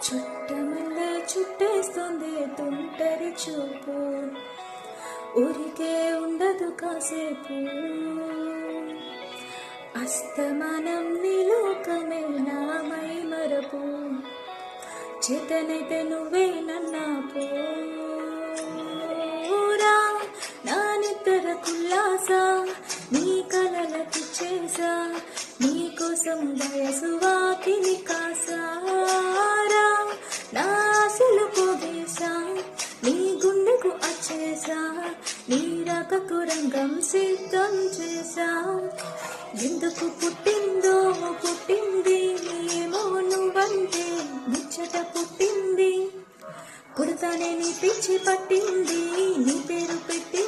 చుట్టమల్లే చుట్టేస్తుంది తుంటరి చూపు, ఊరికే ఉండదు కాసేపు. అస్తమానం నీలోకమే నామై మరపు, చేతనైతే నువ్వే నన్నా పోరా. నా నిద్ర కుల్లాస నీ కలలకి చేసా, నీ కోసం వయసు వాకిలి కాసారా. నా ఆశలు పోగేసా, నీ గుండెకు అచ్చేసా, నీ రాకకు రంగం సిద్ధం చేసా. ఎందుకు పుట్టిందో పుట్టింది, ఏమో నువ్వంటే ముచ్చట పుట్టింది. పుడతానే నీ పిచ్చి పట్టింది, నీ పేరు పెట్టి